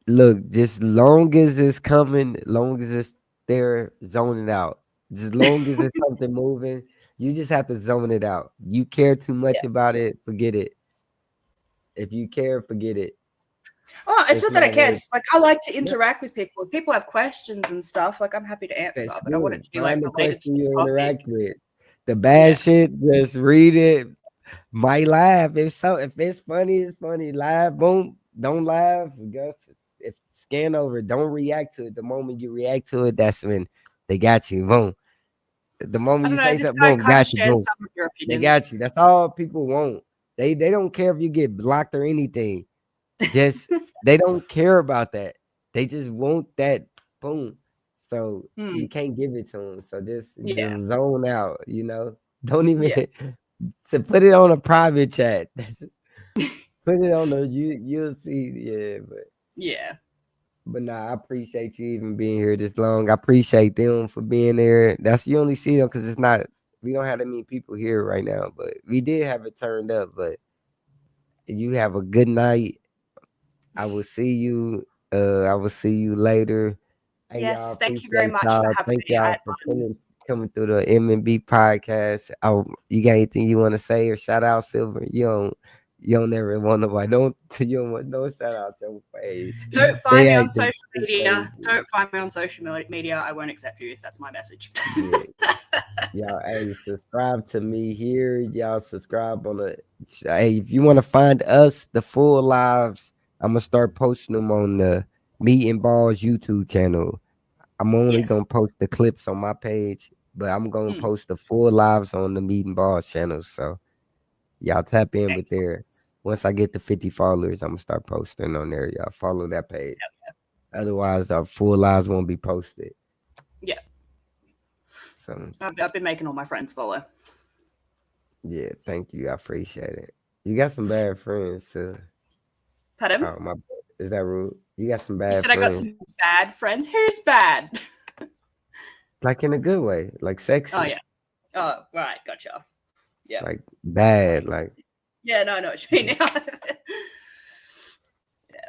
Look, just long as it's coming, long as it's there, zone it out. Just long as it's something moving, you just have to zone it out. You care too much about it, forget it. If you care, forget it.
Oh, it's not that I care. It's like, I like to interact with people. If people have questions and stuff, like, I'm happy to answer.
That's
but I want it to be like
the
related to
question
the
you
topic.
interact with. The bad shit, just read it. Might laugh. If it's funny, it's funny. Laugh, boom. Don't laugh. If scan over, don't react to it. The moment you react to it, that's when they got you. Boom. The moment you say something, boom, got you. Boom.
Some of your
They
opinions.
got you. That's all people want. They don't care if you get blocked or anything. Just they don't care about that. They just want that. Boom. So you can't give it to them. So just zone out. You know, don't even to put it on a private chat. Put it on the you'll see. Yeah, but But nah, I appreciate you even being here this long. I appreciate them for being there. That's you only see them because it's not. We don't have that many people here right now, but we did have it turned up. But you have a good night. I will see you. I will see you later. Hey,
Yes,
y'all,
thank you very
appreciate
much
y'all.
for having
Thank
me. I
y'all
had
for
fun.
coming through the M&B podcast. You got anything you want to say or shout out, Silver? You don't never want nobody. You don't want no shout out your page.
Don't find me on
acting
social media.
crazy.
Don't find me on social media. I won't accept you. That's my message.
Yeah. Y'all, hey, subscribe to me here. Y'all subscribe on the. Hey, if you want to find us, the full lives, I'm gonna start posting them on the Meat Ballz YouTube channel. I'm only
Yes.
gonna post the clips on my page, but I'm gonna post the full lives on the Meat Ballz channel. So y'all tap in with there. Once I get to 50 followers, I'm gonna start posting on there. Y'all follow that page. Otherwise, our full lives won't be posted.
Yeah.
So
I've been making all my friends follow.
yeah, thank you. I appreciate it. You got some bad friends too.
Pardon?
Oh my, is that rude? You got some bad
You said
friends.
I got some bad friends. Who's bad?
Like in a good way, like sexy.
Oh yeah. Oh right, gotcha. Yeah.
Like bad, like.
Yeah, no, I know what you mean. Yeah.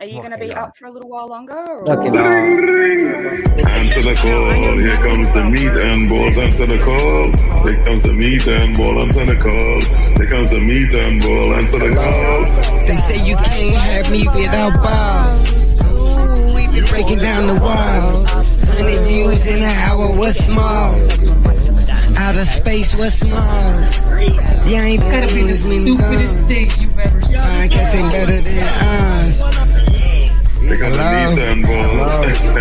Are you gonna be up for a little while longer? Or?
Fucking all.
Answer the call. Here comes the Meat and Balls. Answer the call. Here comes the Meat and Ball. Answer the call. Here comes the Meat and Ball. Answer the call.
They say you can't have me without balls. Ooh, we been breaking down the walls. 100 views in an hour, what's small? Outer space, what's small? Yeah, I ain't
Gotta be the stupidest thing you've ever seen.
Podcast ain't better than us.
Here comes the Meat and Ball.